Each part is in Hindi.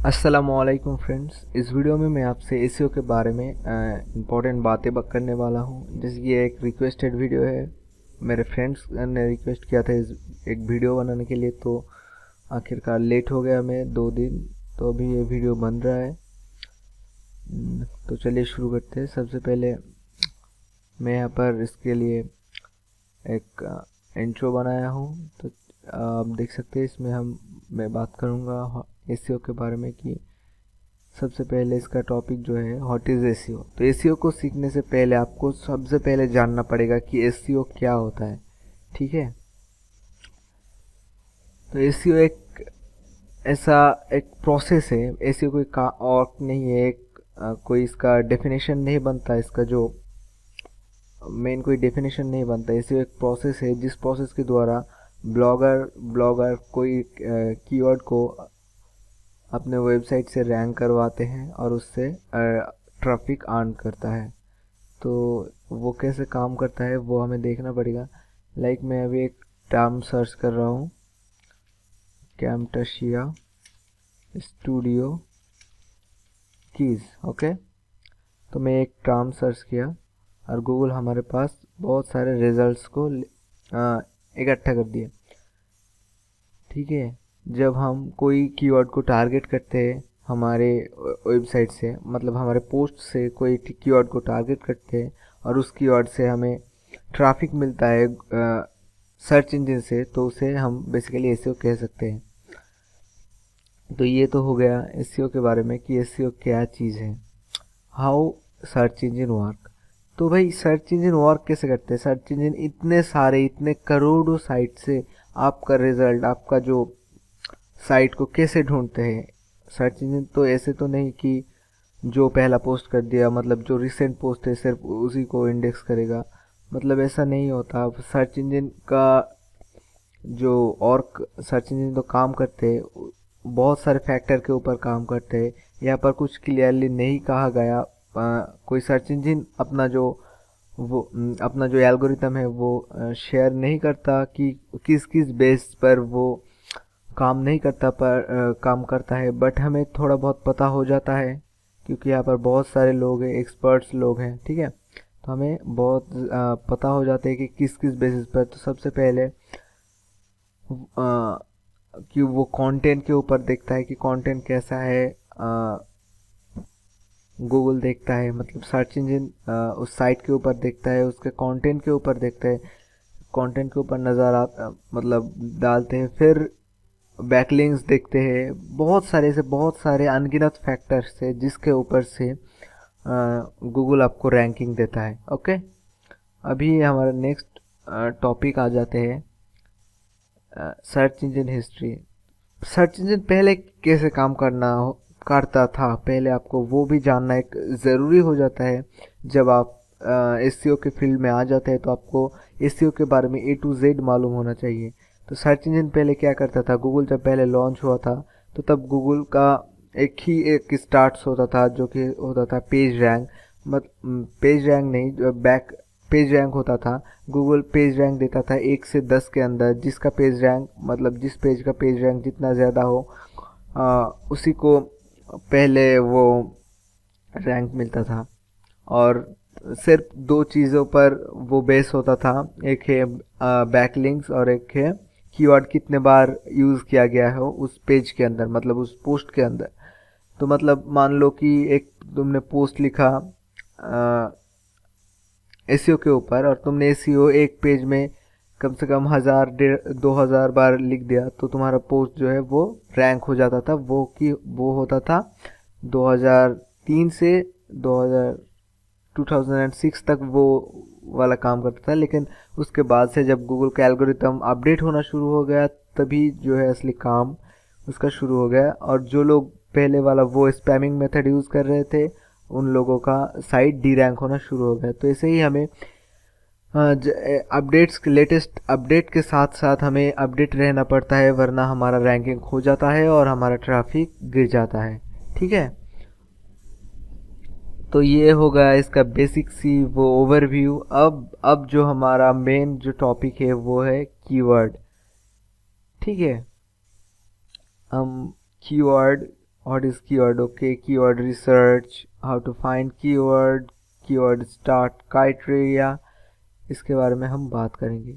अस्सलामुअलैकुम फ्रेंड्स। इस वीडियो में मैं आपसे एसईओ के बारे में इम्पोर्टेंट बातें करने वाला हूँ। जैसे ये एक रिक्वेस्टेड वीडियो है, मेरे फ्रेंड्स ने रिक्वेस्ट किया था इस एक वीडियो बनाने के लिए, तो आखिरकार लेट हो गया मैं 2 दिन, तो अभी ये वीडियो बन रहा है। तो चलिए शुरू करते हैं। सबसे पहले मैं यहाँ पर इसके लिए एक इंट्रो बनाया हूँ, तो आप देख सकते हैं इसमें मैं बात करूँगा एसईओ के बारे में कि सबसे पहले इसका टॉपिक जो है व्हाट इज़ एसईओ। तो एसईओ को सीखने से पहले आपको सबसे पहले जानना पड़ेगा कि एसईओ क्या होता है। ठीक है, तो एसईओ एक ऐसा एक प्रोसेस है। एसईओ कोई का और नहीं है, कोई इसका डेफिनेशन नहीं बनता, इसका जो मेन कोई डेफिनेशन नहीं बनता। एसईओ एक प्रोसेस है जिस प्रोसेस के द्वारा ब्लॉगर ब्लॉगर कोई कीवर्ड को अपने वेबसाइट से रैंक करवाते हैं और उससे ट्रैफिक अर्न करता है। तो वो कैसे काम करता है वो हमें देखना पड़ेगा। लाइक मैं अभी एक टर्म सर्च कर रहा हूँ, कैमटशिया स्टूडियो कीज। ओके, तो मैं एक टर्म सर्च किया और गूगल हमारे पास बहुत सारे रिजल्ट्स को इकट्ठा कर दिया। ठीक है, जब हम कोई कीवर्ड को टारगेट करते हैं हमारे वेबसाइट से, मतलब हमारे पोस्ट से कोई कीवर्ड को टारगेट करते हैं और उस कीवर्ड से हमें ट्रैफिक मिलता है सर्च इंजन से, तो उसे हम बेसिकली एसईओ कह सकते हैं। तो ये तो हो गया एसईओ के बारे में कि एसईओ क्या चीज़ है। How search engine work. तो भाई सर्च इंजन वर्क कैसे करते हैं? सर्च इंजन इतने सारे, इतने करोड़ों साइट से आपका रिजल्ट, आपका जो साइट को कैसे ढूंढते हैं? सर्च इंजन तो ऐसे तो नहीं कि जो पहला पोस्ट कर दिया, मतलब जो रिसेंट पोस्ट है सिर्फ उसी को इंडेक्स करेगा, मतलब ऐसा नहीं होता। सर्च इंजन का जो और सर्च इंजन तो काम करते हैं, बहुत सारे फैक्टर के ऊपर काम करते हैं। यहाँ पर कुछ क्लियरली नहीं कहा गया। कोई सर्च इंजन अपना जो एल्गोरिथम है वो शेयर नहीं करता कि किस किस बेस पर वो काम नहीं करता, पर काम करता है। बट हमें थोड़ा बहुत पता हो जाता है क्योंकि यहाँ पर बहुत सारे लोग हैं, एक्सपर्ट्स लोग हैं। ठीक है, तो हमें बहुत पता हो जाता है कि किस किस बेसिस पर। तो सबसे पहले कि वो कंटेंट के ऊपर देखता है कि कंटेंट कैसा है। गूगल देखता है, मतलब सर्च इंजन उस साइट के ऊपर देखता है, उसके कंटेंट के ऊपर देखता है, कंटेंट के ऊपर नज़र मतलब डालते हैं। फिर बैकलिंक्स देखते हैं, बहुत सारे अनगिनत फैक्टर्स है जिसके ऊपर से गूगल आपको रैंकिंग देता है। ओके, अभी हमारा नेक्स्ट टॉपिक आ जाते हैं search engine history. Search engine पहले कैसे काम करता था, पहले आपको वो भी जानना एक ज़रूरी हो जाता है। जब आप एसईओ के फील्ड में आ जाते हैं तो आपको एसईओ के बारे में ए टू जेड मालूम होना चाहिए। तो सर्च इंजन पहले क्या करता था? गूगल जब पहले लॉन्च हुआ था तो तब गूगल का एक स्टार्ट्स होता था जो कि होता था पेज रैंक। मत पेज रैंक नहीं, बैक पेज रैंक होता था। गूगल पेज रैंक देता था 1 से 10 के अंदर, जिसका पेज रैंक मतलब जिस पेज का पेज रैंक जितना ज़्यादा हो उसी को पहले वो रैंक मिलता था। और सिर्फ दो चीज़ों पर वो बेस होता था, एक है बैकलिंक्स और एक है कीवर्ड कितने बार यूज़ किया गया हो उस पेज के अंदर, मतलब उस पोस्ट के अंदर। तो मतलब मान लो कि एक तुमने पोस्ट लिखा एसईओ के ऊपर और तुमने एसईओ एक पेज में कम से कम 1000 2 हजार बार लिख दिया, तो तुम्हारा पोस्ट जो है वो रैंक हो जाता था। वो होता था 2003 से 2000 2006 तक वो वाला काम करता था। लेकिन उसके बाद से जब गूगल का एल्गोरिथम अपडेट होना शुरू हो गया तभी जो है असली काम उसका शुरू हो गया। और जो लोग पहले वाला वो स्पैमिंग मेथड यूज़ कर रहे थे उन लोगों का साइट डी रैंक होना शुरू हो गया। तो ऐसे ही हमें अपडेट्स, लेटेस्ट अपडेट के साथ साथ हमें अपडेट रहना पड़ता है, वरना हमारा रैंकिंग खो जाता है और हमारा ट्रैफिक गिर जाता है। ठीक है, तो ये हो गया इसका बेसिक सी वो ओवरव्यू। अब जो हमारा मेन जो टॉपिक है वो है कीवर्ड। ठीक है, हम keyword what is keyword, okay, keyword research, how to find keyword, keyword start criteria, इसके बारे में हम बात करेंगे।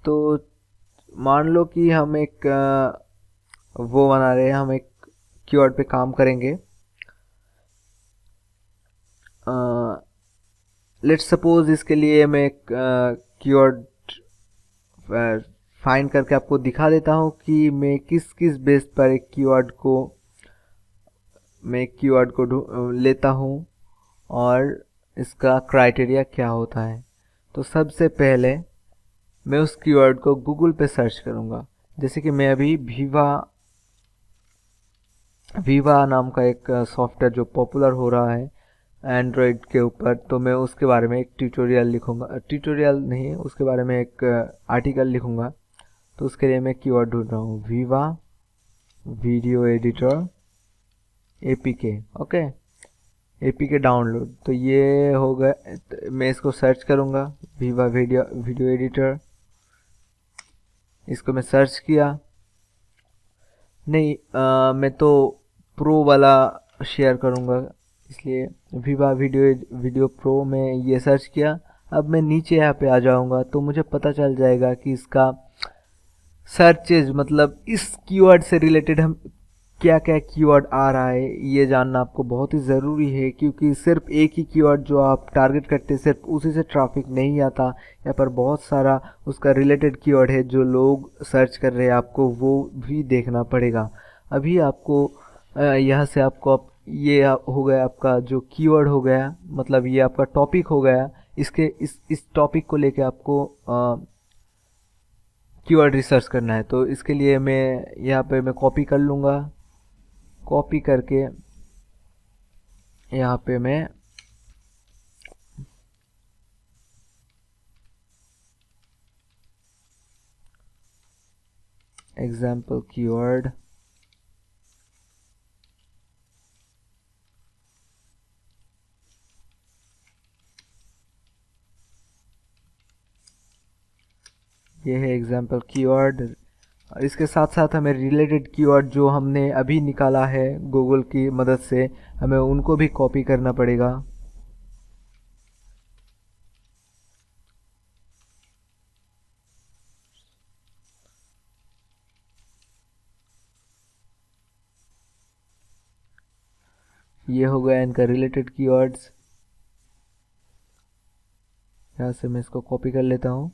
तो मान लो कि हम एक वो बना रहे हैं, हम एक कीवर्ड पे काम करेंगे। लेट्स सपोज इसके लिए मैं एक कीवर्ड फाइंड करके आपको दिखा देता हूँ कि मैं किस किस बेस पर एक कीवर्ड को लेता हूँ और इसका क्राइटेरिया क्या होता है। तो सबसे पहले मैं उस कीवर्ड को गूगल पे सर्च करूँगा। जैसे कि मैं अभी वीवा नाम का एक सॉफ्टवेयर जो पॉपुलर हो रहा है एंड्रॉयड के ऊपर, तो मैं उसके बारे में एक ट्यूटोरियल लिखूंगा, ट्यूटोरियल नहीं, उसके बारे में एक आर्टिकल लिखूंगा। तो उसके लिए मैं कीवर्ड ढूंढ रहा हूँ, Viva video editor APK, okay, APK download. तो ये हो गया, तो मैं इसको सर्च करूँगा, वीवा वीडियो एडिटर, इसको मैं सर्च किया। नहीं, मैं तो प्रो वाला शेयर करूँगा, इसलिए वीवा वीडियो प्रो में ये सर्च किया। अब मैं नीचे यहाँ पे आ जाऊँगा तो मुझे पता चल जाएगा कि इसका सर्चेज, मतलब इस कीवर्ड से रिलेटेड हम क्या क्या कीवर्ड आ रहा है ये जानना आपको बहुत ही ज़रूरी है, क्योंकि सिर्फ एक ही कीवर्ड जो आप टारगेट करते हैं सिर्फ उसी से ट्रैफिक नहीं आता। यहाँ पर बहुत सारा उसका रिलेटेड कीवर्ड है जो लोग सर्च कर रहे हैं, आपको वो भी देखना पड़ेगा। अभी आपको यहाँ से आपको ये हो गया आपका जो कीवर्ड हो गया, मतलब ये आपका टॉपिक हो गया। इसके इस टॉपिक को लेके आपको कीवर्ड रिसर्च करना है। तो इसके लिए मैं यहाँ पे मैं कॉपी कर लूँगा, कॉपी करके यहाँ पे मैं एग्जाम्पल कीवर्ड, ये है एग्जाम्पल कीवर्ड। इसके साथ साथ हमें रिलेटेड कीवर्ड जो हमने अभी निकाला है गूगल की मदद से, हमें उनको भी कॉपी करना पड़ेगा। ये हो गया इनका रिलेटेड कीवर्ड्स। यहाँ से मैं इसको कॉपी कर लेता हूँ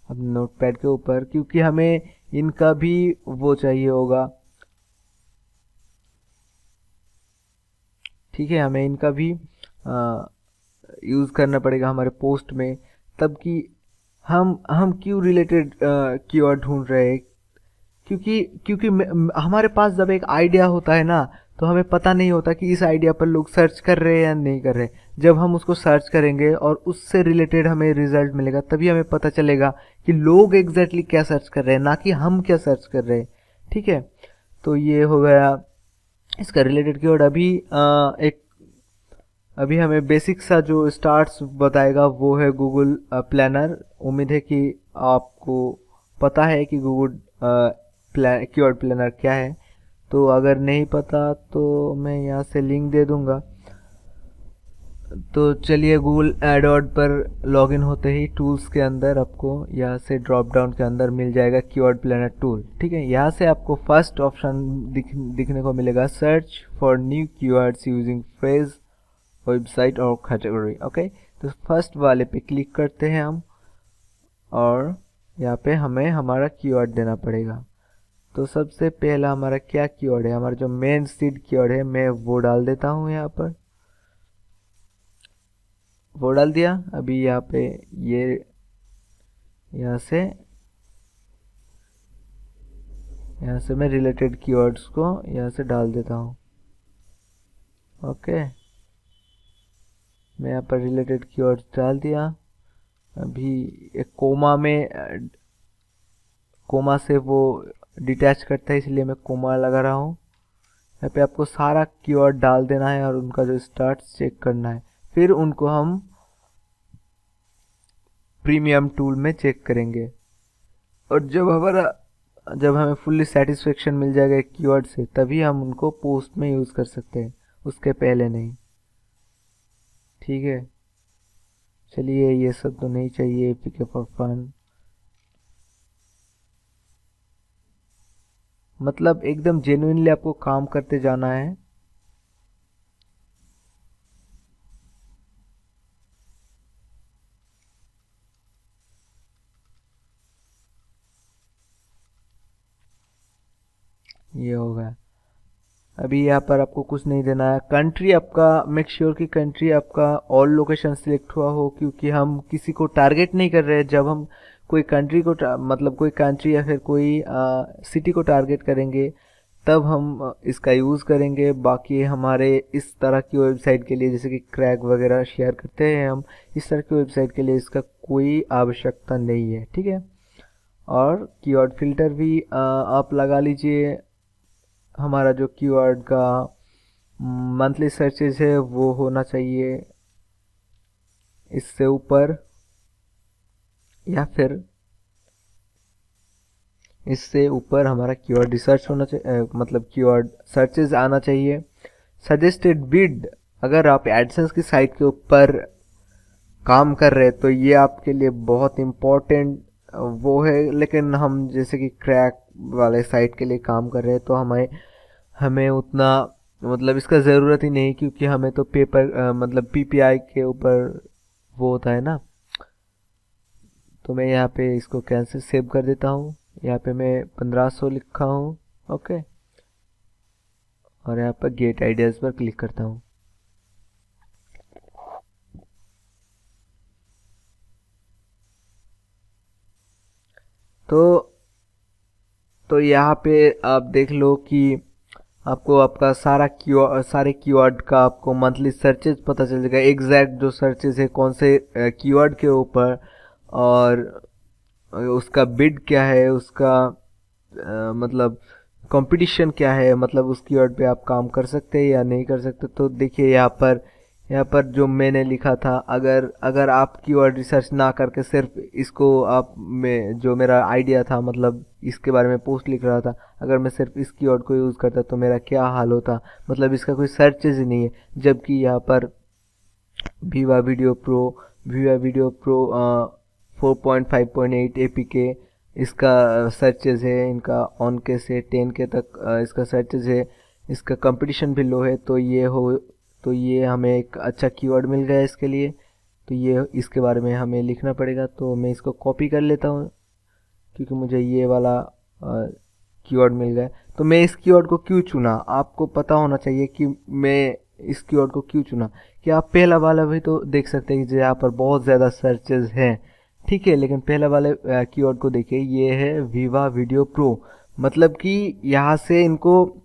अपने नोटपैड के ऊपर, क्योंकि हमें इनका भी वो चाहिए होगा, ठीक है, हमें इनका भी यूज़ करना पड़ेगा हमारे पोस्ट में। तब कि हम क्यों रिलेटेड कीवर्ड ढूंढ रहे हैं, क्योंकि क्योंकि हमारे पास जब एक आइडिया होता है ना, तो हमें पता नहीं होता कि इस आइडिया पर लोग सर्च कर रहे हैं या नहीं कर रहे। जब हम उसको सर्च करेंगे और उससे रिलेटेड हमें रिजल्ट मिलेगा, तभी हमें पता चलेगा कि लोग एग्जैक्टली क्या सर्च कर रहे हैं, ना कि हम क्या सर्च कर रहे हैं। ठीक है, तो ये हो गया इसका रिलेटेड कीवर्ड। अभी हमें बेसिक सा जो स्टार्ट्स बताएगा वो है गूगल प्लानर। उम्मीद है कि आपको पता है कि गूगल कीवर्ड प्लानर क्या है। तो अगर नहीं पता तो मैं यहाँ से लिंक दे दूँगा। तो चलिए, गूगल एडवर्ड पर लॉगिन होते ही टूल्स के अंदर आपको यहाँ से ड्रॉप डाउन के अंदर मिल जाएगा कीवर्ड प्लानर टूल। ठीक है, यहाँ से आपको फर्स्ट ऑप्शन दिखने को मिलेगा, search for new keywords using phrase, website और कैटेगरी। ओके, तो फर्स्ट वाले पे क्लिक करते हैं हम, और यहाँ पे हमें हमारा कीवर्ड देना पड़ेगा। तो सबसे पहला हमारा क्या कीवर्ड है, हमारा जो मेन सीड कीवर्ड है, मैं वो डाल देता हूँ यहाँ पर, वो डाल दिया। अभी यहाँ पे ये यहाँ से मैं रिलेटेड कीवर्ड्स को यहाँ से डाल देता हूँ। ओके, मैं यहाँ पर रिलेटेड कीवर्ड्स डाल दिया। अभी एक कोमा से वो डिटैच करता है, इसलिए मैं कोमा लगा रहा हूँ। यहाँ पे आपको सारा कीवर्ड डाल देना है और उनका जो स्टार्ट चेक करना है, फिर उनको हम प्रीमियम टूल में चेक करेंगे। और जब हमारा जब हमें फुल्ली सेटिस्फेक्शन मिल जाएगा एक कीवर्ड से, तभी हम उनको पोस्ट में यूज़ कर सकते हैं, उसके पहले नहीं। ठीक है, चलिए ये सब तो नहीं चाहिए, एपीके फॉर फन, मतलब एकदम जेन्युइनली आपको काम करते जाना है। ये हो गया। अभी यहाँ पर आपको कुछ नहीं देना है। कंट्री आपका, मेक श्योर कि कंट्री आपका ऑल लोकेशन सिलेक्ट हुआ हो, क्योंकि हम किसी को टारगेट नहीं कर रहे हैं। जब हम कोई कंट्री को मतलब कोई कंट्री या फिर कोई सिटी को टारगेट करेंगे, तब हम इसका यूज़ करेंगे। बाकी हमारे इस तरह की वेबसाइट के लिए, जैसे कि क्रैक वगैरह शेयर करते हैं हम, इस तरह की वेबसाइट के लिए इसका कोई आवश्यकता नहीं है। ठीक है, और कीवर्ड फिल्टर भी आप लगा लीजिए। हमारा जो कीवर्ड का मंथली सर्चेज है वो होना चाहिए इससे ऊपर, या फिर इससे ऊपर हमारा कीवर्ड रिसर्च होना चाहिए, मतलब कीवर्ड सर्चेज आना चाहिए। सजेस्टेड बिड, अगर आप एडसेंस की साइट के ऊपर काम कर रहे हैं तो ये आपके लिए बहुत इम्पोर्टेंट वो है। लेकिन हम जैसे कि क्रैक वाले साइट के लिए काम कर रहे हैं, तो हमें हमें उतना मतलब इसका ज़रूरत ही नहीं, क्योंकि हमें तो पेपर मतलब पीपीआई के ऊपर वो होता है ना। तो मैं यहाँ पे इसको कैंसिल सेव कर देता हूँ। यहाँ पे मैं 1500 लिखा हूँ। ओके, और यहाँ पर गेट आइडियाज़ पर क्लिक करता हूँ। तो यहाँ पे आप देख लो कि आपको आपका सारे कीवर्ड का आपको मंथली सर्चेज पता चल जाएगा, एग्जैक्ट जो सर्चेज है कौन से कीवर्ड के ऊपर, और उसका बिड क्या है, उसका मतलब कंपटीशन क्या है, मतलब उस कीवर्ड पे आप काम कर सकते हैं या नहीं कर सकते। तो देखिए यहाँ पर जो मैंने लिखा था, अगर अगर आप कीवर्ड रिसर्च ना करके सिर्फ इसको आप में जो मेरा आइडिया था, मतलब इसके बारे में पोस्ट लिख रहा था, अगर मैं सिर्फ इस कीवर्ड को यूज़ करता तो मेरा क्या हाल होता। मतलब इसका कोई सर्चेज ही नहीं है, जबकि यहाँ पर Viva video pro, Viva video pro 4.5.8 APK इसका सर्चेज है, इनका ऑन के से 10K तक इसका सर्चेज है, इसका कंपटीशन भी लो है। तो ये हमें एक अच्छा कीवर्ड मिल गया इसके लिए। तो ये इसके बारे में हमें लिखना पड़ेगा। तो मैं इसको कॉपी कर लेता हूँ, क्योंकि मुझे ये वाला कीवर्ड मिल गया। तो मैं इस कीवर्ड को क्यों चुना, आपको पता होना चाहिए कि मैं इस कीवर्ड को क्यों चुना। कि आप पहला वाला भी तो देख सकते हैं कि यहाँ पर बहुत ज़्यादा सर्चेज हैं, ठीक है। लेकिन पहला वाले कीवर्ड को देखिए, ये है वीवा वीडियो प्रो, मतलब कि यहाँ से इनको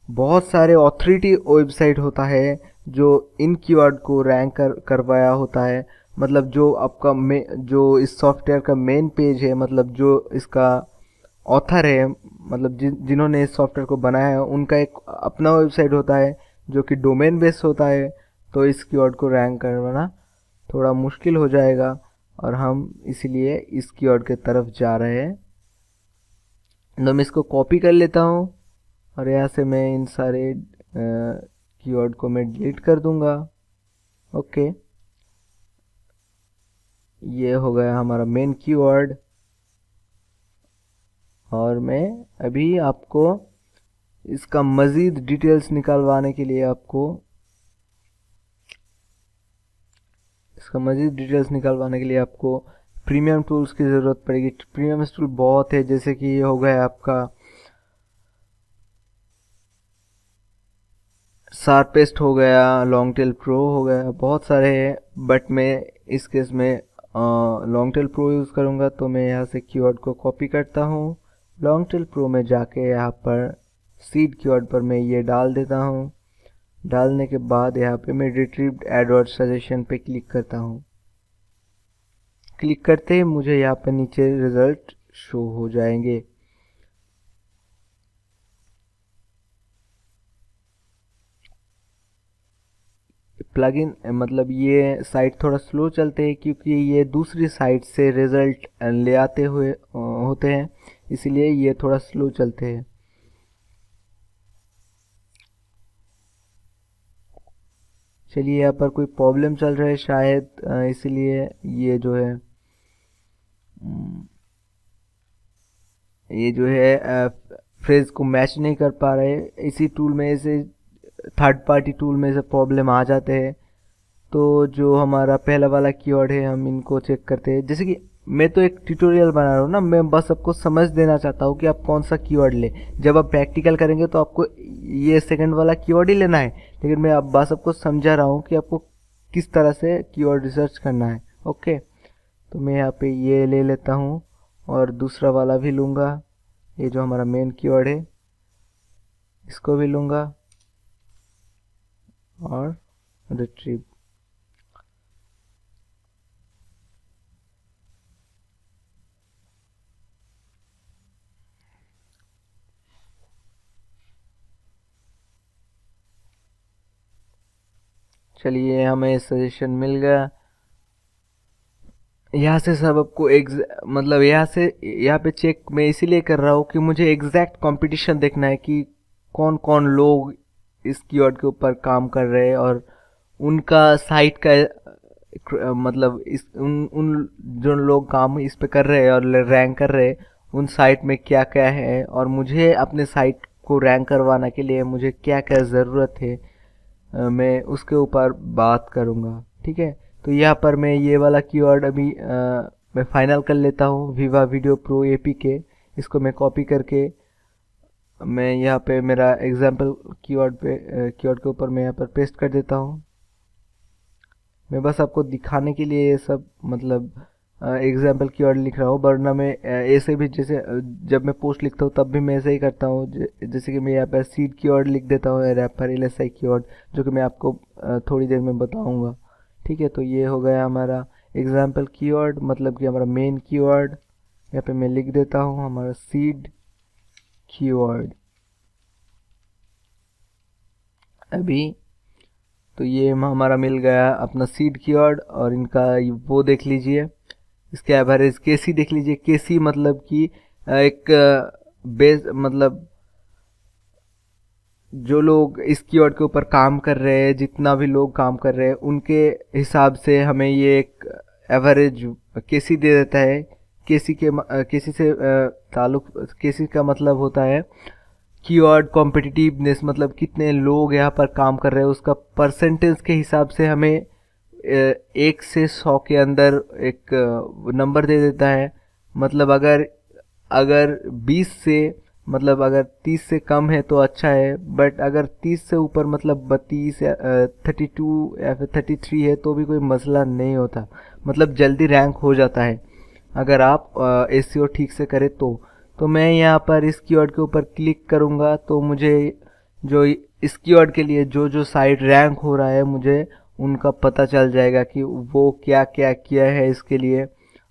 बहुत सारे ऑथोरिटी वेबसाइट होता है जो इन कीवर्ड को रैंक करवाया होता है। मतलब जो आपका जो इस सॉफ्टवेयर का मेन पेज है, मतलब जो इसका ऑथर है, मतलब जिन्होंने इस सॉफ्टवेयर को बनाया है, उनका एक अपना वेबसाइट होता है जो कि डोमेन बेस्ड होता है। तो इस कीवर्ड को रैंक करवाना थोड़ा मुश्किल हो जाएगा, और हम इसीलिए इस कीवर्ड की तरफ जा रहे हैं। तो मैं इसको कॉपी कर लेता हूँ, और यहाँ से मैं इन सारे कीवर्ड को मैं डिलीट कर दूंगा। ओके, ये हो गया हमारा मेन कीवर्ड। और मैं अभी आपको इसका मज़ीद डिटेल्स निकालवाने के लिए आपको प्रीमियम टूल्स की ज़रूरत पड़ेगी। प्रीमियम टूल बहुत है, जैसे कि ये हो गया आपका शार्पेस्ट हो गया, लॉन्ग टेल प्रो हो गया, बहुत सारे हैं। बट मैं इस केस में लॉन्ग टेल प्रो यूज़ करूँगा। तो मैं यहाँ से कीवर्ड को कॉपी करता हूँ, लॉन्ग टेल प्रो में जाके यहाँ पर सीड कीवर्ड पर मैं ये डाल देता हूँ। डालने के बाद यहाँ पे मैं रिट्रीव्ड एडवर्ड सजेशन पे क्लिक करता हूँ। क्लिक करते ही मुझे यहाँ पे नीचे रिजल्ट शो हो जाएंगे। प्लगइन मतलब ये साइट थोड़ा स्लो चलते हैं, क्योंकि ये दूसरी साइट से रिज़ल्ट ले आते हुए होते हैं। इसीलिए ये थोड़ा स्लो चलते हैं। चलिए यहाँ पर कोई प्रॉब्लम चल रहा है शायद, इसीलिए ये जो है ये जो है फ्रेज को मैच नहीं कर पा रहे। इसी टूल में से, थर्ड पार्टी टूल में से प्रॉब्लम आ जाते हैं। तो जो हमारा पहला वाला कीवर्ड है हम इनको चेक करते हैं। जैसे कि मैं तो एक ट्यूटोरियल बना रहा हूँ ना, मैं बस आपको समझ देना चाहता हूँ कि आप कौन सा कीवर्ड ले। जब आप प्रैक्टिकल करेंगे तो आपको ये सेकंड वाला कीवर्ड ही लेना है, लेकिन मैं अब बस आपको समझा रहा हूँ कि आपको किस तरह से कीवर्ड रिसर्च करना है। ओके, तो मैं यहाँ पे ये ले लेता हूँ और दूसरा वाला भी लूँगा, ये जो हमारा मेन कीवर्ड है इसको भी लूँगा और रिट्रीव। चलिए हमें सजेशन मिल गया। यहाँ से सब आपको मतलब यहाँ पे चेक मैं इसीलिए कर रहा हूँ कि मुझे एग्जैक्ट कंपटीशन देखना है कि कौन कौन लोग इस कीवर्ड के ऊपर काम कर रहे हैं और उनका साइट का मतलब इस उन उन जो लोग काम इस पे कर रहे हैं और रैंक कर रहे हैं उन साइट में क्या क्या है, और मुझे अपने साइट को रैंक करवाने के लिए मुझे क्या क्या ज़रूरत है, मैं उसके ऊपर बात करूँगा। ठीक है, तो यहाँ पर मैं ये वाला कीवर्ड अभी मैं फाइनल कर लेता हूँ, विवा वीडियो प्रो एपीके। इसको मैं कॉपी करके मैं यहाँ पे मेरा एग्जाम्पल कीवर्ड के ऊपर मैं यहाँ पर पेस्ट कर देता हूँ। मैं बस आपको दिखाने के लिए ये सब मतलब एग्जाम्पल कीवर्ड लिख रहा हूँ, वरना मैं ऐसे भी जैसे जब मैं पोस्ट लिखता हूँ तब भी मैं ऐसे ही करता हूँ। जैसे कि मैं यहाँ पर सीड कीवर्ड लिख देता हूँ, रैपर एलएसआई कीवर्ड, जो कि मैं आपको थोड़ी देर में बताऊँगा। ठीक है, तो ये हो गया हमारा एग्जाम्पल कीवर्ड, मतलब कि हमारा मेन कीवर्ड। यहाँ पे मैं लिख देता हूँ हमारा सीड कीवर्ड अभी। तो ये हमारा मिल गया अपना सीड कीवर्ड, और इनका वो देख लीजिए, इसके एवरेज केसी देख लीजिए। केसी मतलब कि एक बेस, मतलब जो लोग इस कीवर्ड के ऊपर काम कर रहे हैं, जितना भी लोग काम कर रहे हैं उनके हिसाब से हमें ये एक एवरेज केसी दे देता है। केसी से ताल्लुक, केसी का मतलब होता है कीवर्ड कॉम्पिटिटिवनेस, मतलब कितने लोग यहाँ पर काम कर रहे हैं उसका परसेंटेज के हिसाब से हमें 1 से 100 के अंदर एक नंबर दे देता है। मतलब अगर अगर 20 से, मतलब अगर 30 से कम है तो अच्छा है, बट अगर 30 से ऊपर मतलब 32 या 32 या फिर 33 है तो भी कोई मसला नहीं होता, मतलब जल्दी रैंक हो जाता है अगर आप एसईओ ठीक से करें तो मैं यहाँ पर इस कीवर्ड के ऊपर क्लिक करूँगा तो मुझे जो इस कीवर्ड के लिए जो जो साइट रैंक हो रहा है मुझे उनका पता चल जाएगा कि वो क्या क्या किया है इसके लिए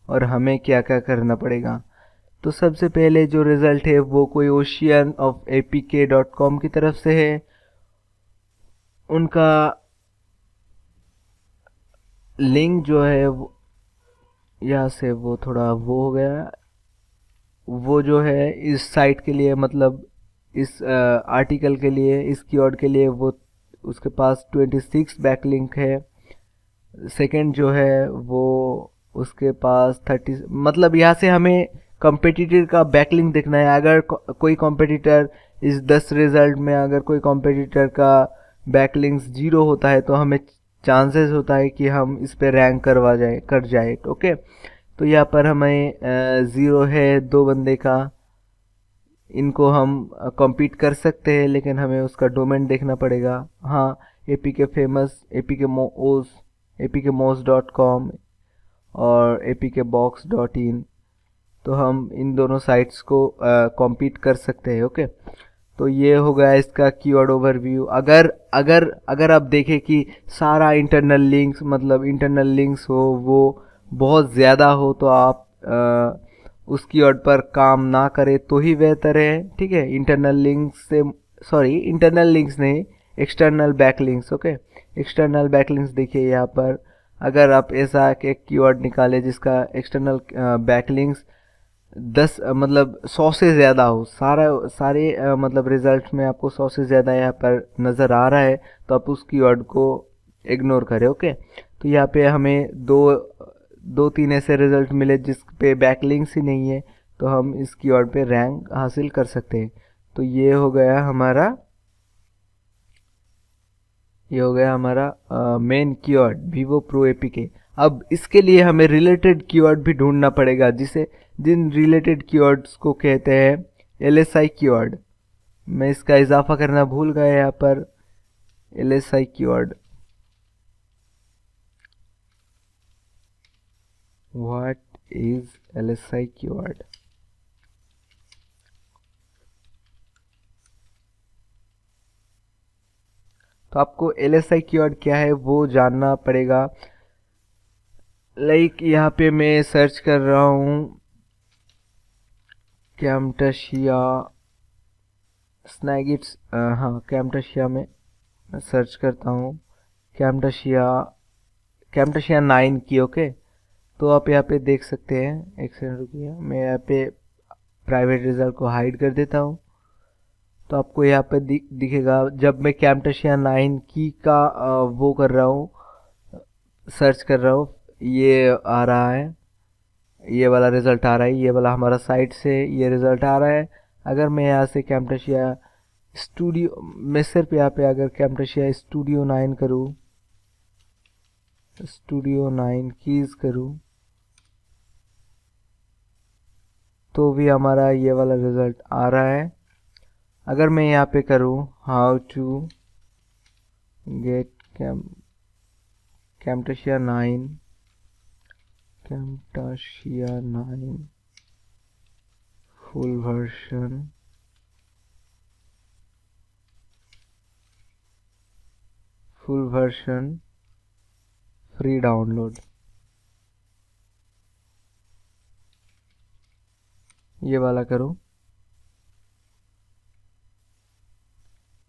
और हमें क्या क्या करना पड़ेगा। तो सबसे पहले जो रिज़ल्ट है वो कोई ओशियन ऑफ apk.com की तरफ से है। उनका लिंक जो है यहाँ से वो थोड़ा वो हो गया, वो जो है इस साइट के लिए, मतलब इस आर्टिकल के लिए, इस कीवर्ड के लिए वो उसके पास 26 बैकलिंक है। सेकंड जो है वो उसके पास 30, मतलब यहाँ से हमें कॉम्पिटिटर का बैकलिंक देखना है। अगर कोई कॉम्पिटिटर इस 10 रिजल्ट में अगर कोई कॉम्पिटिटर का बैकलिंक्स 0 होता है तो हमें चांसेस होता है कि हम इस पे रैंक कर जाए। ओके, तो यहाँ पर हमें 0 है 2 बंदे का, इनको हम कॉम्पीट कर सकते हैं, लेकिन हमें उसका डोमेन देखना पड़ेगा। हाँ, एपीके फेमस, एपीके मोस .com और apkbox.in, तो हम इन दोनों साइट्स को कॉम्पीट कर सकते हैं। ओके, तो ये हो गया इसका कीवर्ड ओवरव्यू। अगर अगर अगर आप देखें कि सारा इंटरनल लिंक्स, मतलब इंटरनल लिंक्स हो वो बहुत ज़्यादा हो, तो आप उस कीवर्ड पर काम ना करें तो ही बेहतर है। ठीक है, इंटरनल लिंक्स से, सॉरी इंटरनल लिंक्स नहीं, external backlinks. Okay, external backlinks देखिए यहाँ पर, अगर आप ऐसा एक कीवर्ड निकालें जिसका एक्सटर्नल बैकलिंक्स मतलब 100 से ज़्यादा हो, सारे मतलब रिजल्ट में आपको 100 से ज़्यादा यहाँ पर नज़र आ रहा है, तो आप उस कीवर्ड को इग्नोर करें। ओके, तो यहाँ पे हमें दो तीन ऐसे रिजल्ट मिले जिस पे बैकलिंक्स ही नहीं है, तो हम इस कीवर्ड पे रैंक हासिल कर सकते हैं। तो ये हो गया हमारा main keyword Vivo pro APK. अब इसके लिए हमें रिलेटेड कीवर्ड भी ढूंढना पड़ेगा, जिन रिलेटेड कीवर्ड्स को कहते हैं एलएसआई कीवर्ड। मैं इसका इजाफा करना भूल गया यहाँ पर, LSI keyword. What is LSI keyword? तो आपको एलएसआई कीवर्ड क्या है वो जानना पड़ेगा। लाइक यहाँ पे मैं सर्च कर रहा हूँ कैम्टाशिया स्नैगिट्स, हाँ कैम्टाशिया में सर्च करता हूँ कैम्टाशिया 9 की। ओके, तो आप यहाँ पे देख सकते हैं, एक सेकंड रुकिए, मैं यहाँ पे प्राइवेट रिजल्ट को हाइड कर देता हूँ। तो आपको यहाँ पे दिखेगा, जब मैं कैम्टाशिया 9 की का वो कर रहा हूँ, सर्च कर रहा हूँ, ये आ रहा है, ये वाला रिज़ल्ट आ रहा है, ये वाला हमारा साइट से ये रिज़ल्ट आ रहा है। अगर मैं यहाँ से कैम्टाशिया स्टूडियो, मैं सिर्फ यहाँ पे अगर कैम्टाशिया स्टूडियो 9 करूँ, स्टूडियो 9 कीज़ करूँ, तो भी हमारा ये वाला रिज़ल्ट आ रहा है। अगर मैं यहाँ पे करूँ how to get Camtasia 9 full version free download, ये वाला करूँ,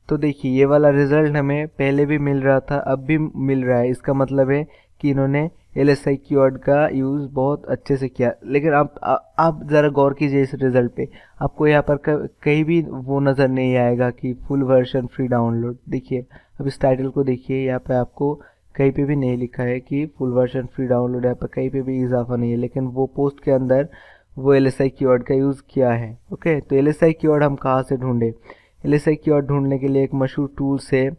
तो देखिए ये वाला रिजल्ट हमें पहले भी मिल रहा था, अब भी मिल रहा है। इसका मतलब है कि इन्होंने एलएसआई कीवर्ड का यूज़ बहुत अच्छे से किया। लेकिन आप ज़रा गौर कीजिए इस रिज़ल्ट पे, आपको यहाँ पर कहीं भी वो नज़र नहीं आएगा कि फुल वर्जन फ्री डाउनलोड। देखिए अब इस टाइटल को देखिए, यहाँ पे आपको कहीं पे भी नहीं लिखा है कि फुल वर्जन फ्री डाउनलोड, यहाँ पर कहीं पे भी इजाफा नहीं है, लेकिन वो पोस्ट के अंदर वो एलएसआई कीवर्ड का यूज़ किया है। ओके, तो एलएसआई कीवर्ड हम कहाँ से ढूंढें? एलएसआई कीवर्ड ढूंढने के लिए एक मशहूर टूल से,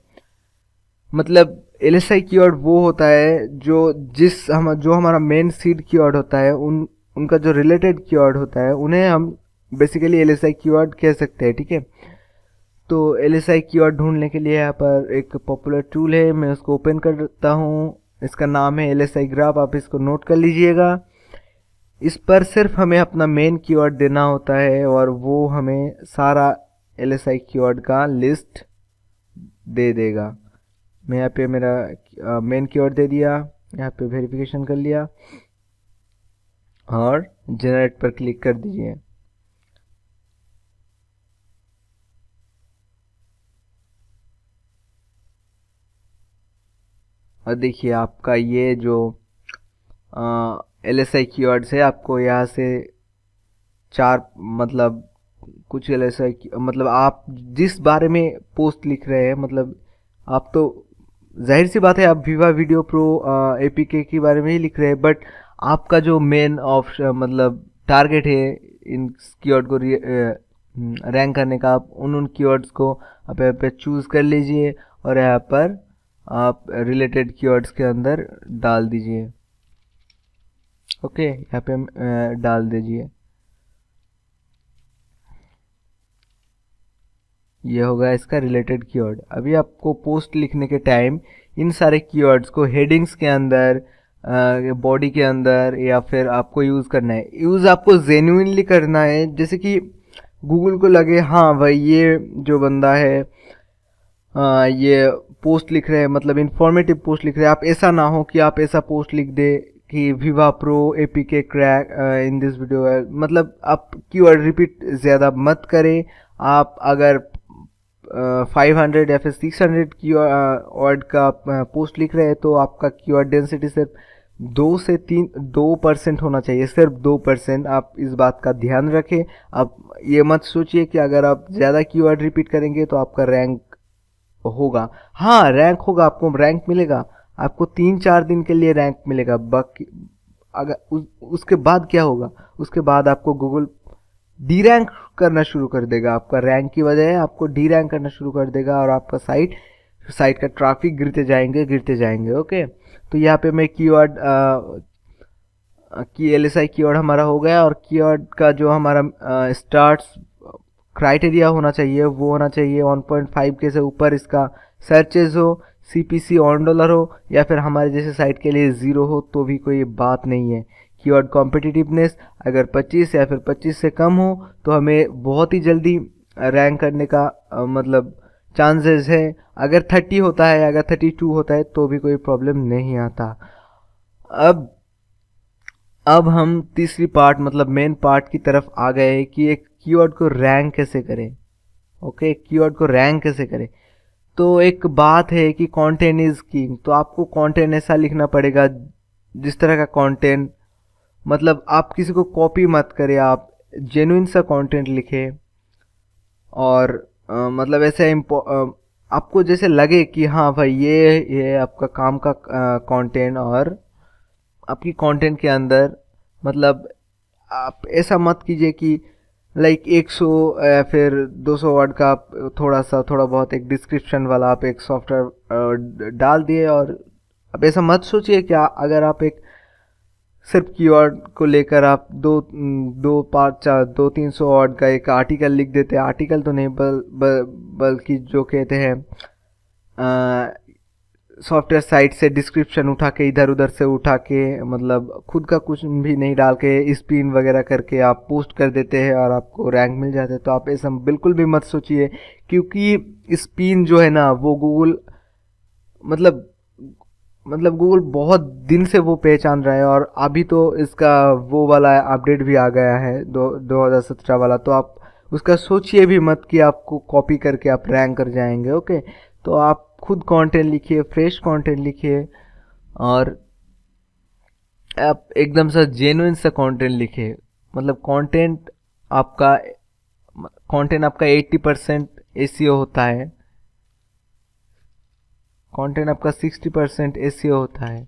मतलब एलएसआई कीवर्ड वो होता है जो हमारा मेन सीड कीवर्ड होता है, उनका जो रिलेटेड कीवर्ड होता है उन्हें हम बेसिकली एलएसआई कीवर्ड कह सकते हैं। ठीक है, तो एलएसआई कीवर्ड ढूंढने के लिए यहाँ पर एक पॉपुलर टूल है, मैं उसको ओपन करता हूँ, इसका नाम है एलएसआई ग्राफ, आप इसको नोट कर लीजिएगा। इस पर सिर्फ हमें अपना मेन कीवर्ड देना होता है और वो हमें सारा एलएसआई कीवर्ड का लिस्ट दे देगा। मैं यहाँ पे मेरा मेन कीवर्ड दे दिया, यहाँ पे वेरिफिकेशन कर लिया और जनरेट पर क्लिक कर दीजिए। और देखिए आपका ये जो एलएसआई कीवर्ड्स है, आपको यहाँ से चार मतलब कुछ एलएसआई मतलब आप जिस बारे में पोस्ट लिख रहे हैं, मतलब आप तो जाहिर सी बात है आप विवा वीडियो प्रो एपीके के बारे में ही लिख रहे हैं, बट आपका जो मेन मतलब टारगेट है इन कीवर्ड को रैंक करने का, आप उन कीवर्ड्स को आप यहाँ पे चूज़ कर लीजिए और यहाँ पर आप रिलेटेड कीवर्ड्स के अंदर डाल दीजिए। ओके, यहाँ पे डाल दीजिए, ये होगा इसका रिलेटेड कीवर्ड। अभी आपको पोस्ट लिखने के टाइम इन सारे कीवर्ड्स को हेडिंग्स के अंदर, बॉडी के अंदर या फिर आपको यूज़ करना है। यूज़ आपको जेन्युइनली करना है, जैसे कि गूगल को लगे हाँ भाई ये जो बंदा है ये पोस्ट लिख रहे हैं, मतलब इंफॉर्मेटिव पोस्ट लिख रहे हैं। आप ऐसा ना हो कि आप ऐसा पोस्ट लिख दे कि विवा pro APK crack in this video, मतलब आप कीवर्ड रिपीट ज़्यादा मत करें। आप अगर 500 या फिर 600 कीवर्ड का पोस्ट लिख रहे हैं तो आपका कीवर्ड डेंसिटी सिर्फ 2% होना चाहिए, सिर्फ 2%। आप इस बात का ध्यान रखें। आप ये मत सोचिए कि अगर आप ज़्यादा कीवर्ड रिपीट करेंगे तो आपका रैंक होगा। हाँ, रैंक होगा, आपको रैंक मिलेगा, आपको 3-4 दिन के लिए रैंक मिलेगा। बाकी अगर उसके बाद क्या होगा, उसके बाद आपको गूगल डी रैंक करना शुरू कर देगा। आपका रैंक की वजह आपको डी रैंक करना शुरू कर देगा और आपका साइट साइट का ट्रैफिक गिरते जाएंगे। ओके, तो यहाँ पे मैं कीवर्ड की LSI कीवर्ड हमारा हो गया। और कीवर्ड का जो हमारा स्टार्ट्स क्राइटेरिया होना चाहिए वो होना चाहिए 1.5 के से ऊपर इसका सर्चेज हो, CPC $1 हो, या फिर हमारे जैसे साइट के लिए 0 हो तो भी कोई बात नहीं है। कीवर्ड कॉम्पिटिटिवनेस अगर 25 या फिर 25 से कम हो तो हमें बहुत ही जल्दी रैंक करने का मतलब चांसेस है। अगर 30 होता है, अगर 32 होता है तो भी कोई प्रॉब्लम नहीं आता। अब हम तीसरी पार्ट मतलब मेन पार्ट की तरफ आ गए कि एक कीवर्ड को रैंक कैसे करें। ओके, कीवर्ड को रैंक कैसे करें। तो एक बात है कि कंटेंट इज किंग। तो आपको कंटेंट ऐसा लिखना पड़ेगा जिस तरह का कंटेंट, मतलब आप किसी को कॉपी मत करें, आप जेन्युइन सा कंटेंट लिखें। और मतलब ऐसे आपको जैसे लगे कि हाँ भाई ये आपका काम का कंटेंट, और आपकी कंटेंट के अंदर मतलब आप ऐसा मत कीजिए कि लाइक 100 या फिर 200 वर्ड का आप थोड़ा बहुत एक डिस्क्रिप्शन वाला आप एक सॉफ्टवेयर डाल दिए। और अब ऐसा मत सोचिए कि अगर आप एक सिर्फ कीवर्ड को लेकर आप दो पाँच चार 200-300 वर्ड का एक आर्टिकल लिख देते हैं। आर्टिकल तो नहीं बल्कि जो कहते हैं सॉफ्टवेयर साइट से डिस्क्रिप्शन उठा के इधर उधर से उठा के मतलब खुद का कुछ भी नहीं डाल के स्पिन वगैरह करके आप पोस्ट कर देते हैं और आपको रैंक मिल जाता है। तो आप ऐसा बिल्कुल भी मत सोचिए, क्योंकि स्पिन जो है ना वो गूगल मतलब गूगल बहुत दिन से वो पहचान रहा है। और अभी तो इसका वो वाला अपडेट भी आ गया है 2017 वाला। तो आप उसका सोचिए भी मत कि आपको कॉपी करके आप रैंक कर जाएंगे। ओके, तो आप खुद कंटेंट लिखिए, फ्रेश कंटेंट लिखिए, और आप एकदम से जेन्युइन सा कंटेंट लिखिए। मतलब कंटेंट आपका 80% एसईओ होता है, कंटेंट आपका 60% एसईओ होता है।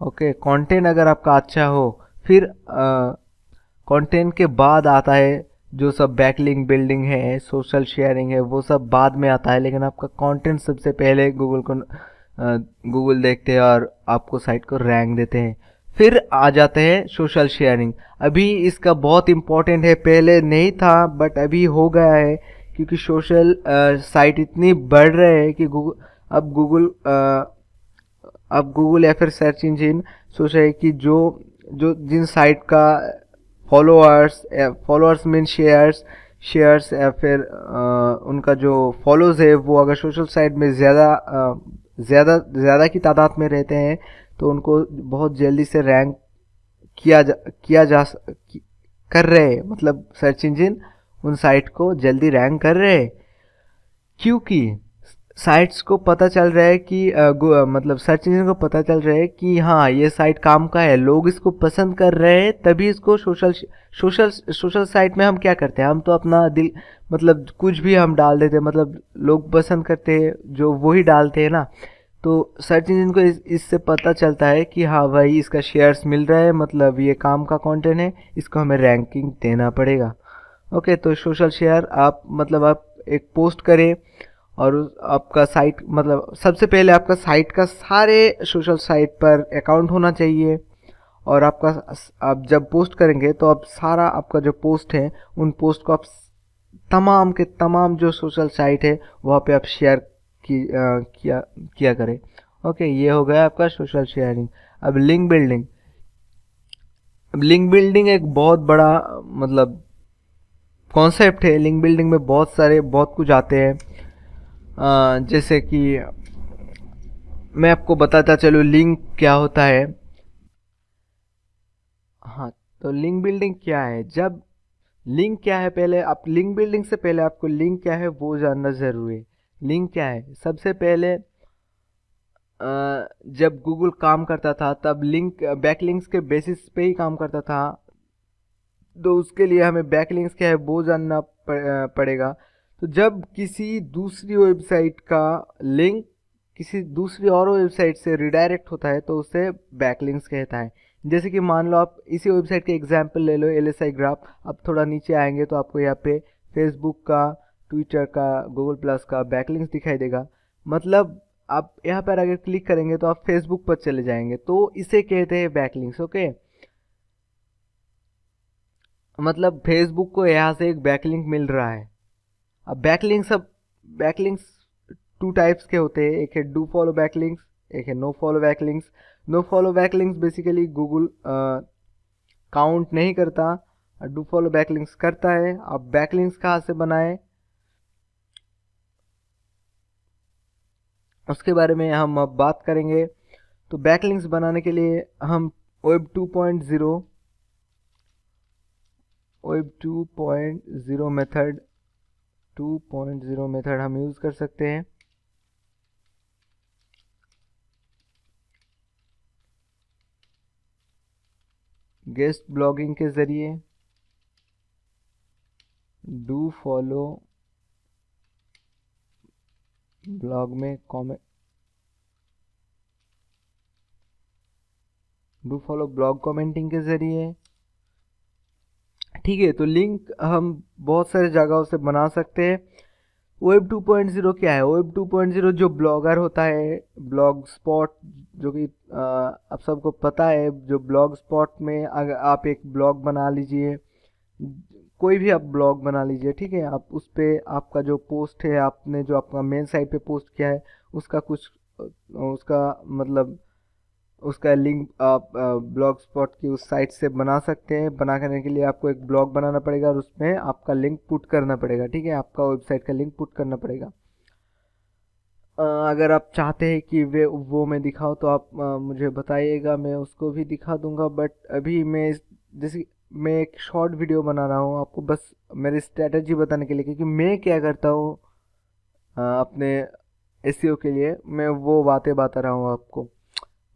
ओके, कंटेंट अगर आपका अच्छा हो, फिर कंटेंट के बाद आता है जो सब बैकलिंक बिल्डिंग है, सोशल शेयरिंग है, वो सब बाद में आता है। लेकिन आपका कंटेंट सबसे पहले गूगल देखते हैं और आपको साइट को रैंक देते हैं। फिर आ जाते हैं सोशल शेयरिंग। अभी इसका बहुत इम्पोर्टेंट है, पहले नहीं था बट अभी हो गया है, क्योंकि सोशल साइट इतनी बढ़ रहे हैं कि अब गूगल या फिर सर्च इंजिन सोच रहे हैं कि जो जो जिन साइट का फॉलोअर्स मीन शेयर्स या फिर उनका जो फॉलोज है वो अगर सोशल साइट में ज़्यादा की तादाद में रहते हैं तो उनको बहुत जल्दी से रैंक किया जा कर रहे हैं। मतलब सर्च इंजिन उन साइट को जल्दी रैंक कर रहे हैं, क्योंकि साइट्स को पता चल रहा है कि मतलब सर्च इंजन को पता चल रहा है कि हाँ ये साइट काम का है, लोग इसको पसंद कर रहे हैं, तभी इसको सोशल साइट में हम क्या करते हैं, हम तो अपना दिल मतलब कुछ भी हम डाल देते हैं, मतलब लोग पसंद करते हैं जो वही डालते हैं ना। तो सर्च इंजन को इससे पता चलता है कि हाँ भाई इसका शेयर्स मिल रहा है, मतलब ये काम का कंटेंट है, इसको हमें रैंकिंग देना पड़ेगा। ओके, तो सोशल शेयर आप मतलब आप एक पोस्ट करें और आपका साइट मतलब सबसे पहले आपका साइट का सारे सोशल साइट पर अकाउंट होना चाहिए। और आप जब पोस्ट करेंगे तो आप सारा आपका जो पोस्ट है उन पोस्ट को आप तमाम के तमाम जो सोशल साइट है वहाँ पे आप शेयर किया करें। ओके, ये हो गया आपका सोशल शेयरिंग। अब लिंक बिल्डिंग एक बहुत बड़ा मतलब कॉन्सेप्ट है। लिंक बिल्डिंग में बहुत कुछ आते हैं। जैसे कि मैं आपको बताता चलूँ लिंक क्या होता है। हाँ, तो लिंक बिल्डिंग क्या है, जब लिंक क्या है, पहले आप लिंक बिल्डिंग से पहले आपको लिंक क्या है वो जानना ज़रूरी है। लिंक क्या है, सबसे पहले जब गूगल काम करता था तब लिंक बैकलिंक्स के बेसिस पे ही काम करता था। तो उसके लिए हमें बैकलिंक्स क्या है वो जानना पड़ेगा। तो जब किसी दूसरी वेबसाइट का लिंक किसी दूसरी और वेबसाइट से रिडायरेक्ट होता है तो उसे बैकलिंक्स कहता है। जैसे कि मान लो आप इसी वेबसाइट के एग्जांपल ले लो, LSI ग्राफ। अब थोड़ा नीचे आएंगे तो आपको यहाँ पे फेसबुक का, ट्विटर का, गूगल प्लस का बैकलिंक्स दिखाई देगा। मतलब आप यहाँ पर अगर क्लिक करेंगे तो आप फेसबुक पर चले जाएंगे, तो इसे कहते हैं बैकलिंक्स। ओके, मतलब फेसबुक को यहाँ से एक बैकलिंक मिल रहा है। अब बैकलिंक्स टू टाइप्स के होते हैं, एक है डू फॉलो बैकलिंक्स, एक है no follow backlinks. No follow backlinks basically Google count नहीं करता, डू फॉलो बैकलिंक्स करता है। अब बैकलिंक्स कहाँ से बनाए उसके बारे में हम अब बात करेंगे। तो बैकलिंक्स बनाने के लिए हम वेब 2.0 वेब 2.0 मेथड 2.0 मेथड हम यूज़ कर सकते हैं। गेस्ट ब्लॉगिंग के ज़रिए डू फॉलो ब्लॉग में comment do follow blog commenting के ज़रिए। ठीक है, तो लिंक हम बहुत सारे जगहों से बना सकते हैं। वेब 2.0 क्या है? वेब 2.0 जो ब्लॉगर होता है, ब्लॉग स्पॉट, जो कि आप सबको पता है, जो ब्लॉग स्पॉट में अगर आप एक ब्लॉग बना लीजिए, कोई भी आप ब्लॉग बना लीजिए, ठीक है, आप उस पर आपका जो पोस्ट है, आपने जो आपका मेन साइट पे पोस्ट किया है उसका कुछ उसका मतलब उसका लिंक आप ब्लॉग स्पॉट की उस साइट से बना सकते हैं। बना करने के लिए आपको एक ब्लॉग बनाना पड़ेगा और उसमें आपका लिंक पुट करना पड़ेगा, ठीक है, आपका वेबसाइट का लिंक पुट करना पड़ेगा। अगर आप चाहते हैं कि वे वो मैं दिखाऊं तो आप मुझे बताइएगा, मैं उसको भी दिखा दूंगा। बट अभी जैसे मैं एक शॉर्ट वीडियो बना रहा हूँ आपको बस मेरी स्ट्रेटजी बताने के लिए, क्योंकि मैं क्या करता हूँ अपने एसईओ के लिए, मैं वो बातें बता रहा हूँ आपको।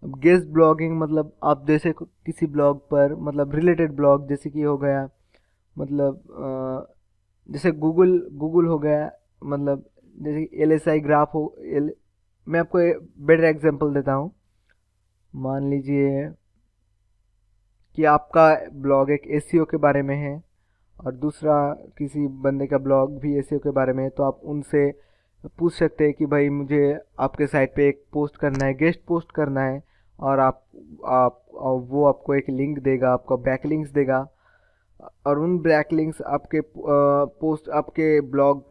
अब गेस्ट ब्लॉगिंग मतलब आप जैसे किसी ब्लॉग पर मतलब रिलेटेड ब्लॉग, जैसे कि हो गया मतलब जैसे गूगल गूगल हो गया, मतलब जैसे LSI ग्राफ मैं आपको बेटर एग्जांपल देता हूँ। मान लीजिए कि आपका ब्लॉग एक एसईओ के बारे में है और दूसरा किसी बंदे का ब्लॉग भी एसईओ के बारे में है, तो आप उनसे पूछ सकते हैं कि भाई मुझे आपके साइट पे एक पोस्ट करना है, गेस्ट पोस्ट करना है, और और वो आपको एक लिंक देगा, आपको बैकलिंक्स देगा। और उन बैकलिंक्स आपके पोस्ट आपके ब्लॉग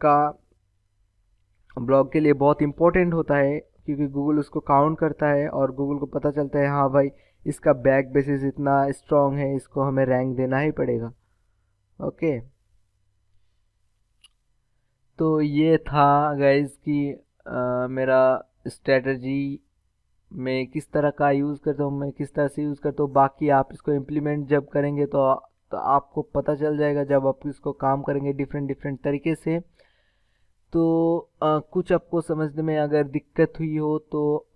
के लिए बहुत इंपॉर्टेंट होता है, क्योंकि गूगल उसको काउंट करता है और गूगल को पता चलता है हाँ भाई इसका बैक बेसिस इतना स्ट्रांग है, इसको हमें रैंक देना ही पड़ेगा। ओके, तो ये था गाइस कि मेरा स्ट्रेटजी मैं किस तरह का यूज़ करता हूँ, मैं किस तरह से यूज़ करता हूँ। बाकी आप इसको इम्प्लीमेंट जब करेंगे तो आपको पता चल जाएगा, जब आप इसको काम करेंगे डिफरेंट डिफरेंट तरीके से। तो कुछ आपको समझने में अगर दिक्कत हुई हो तो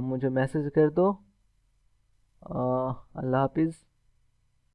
मुझे मैसेज कर दो। अल्लाह हाफिज़।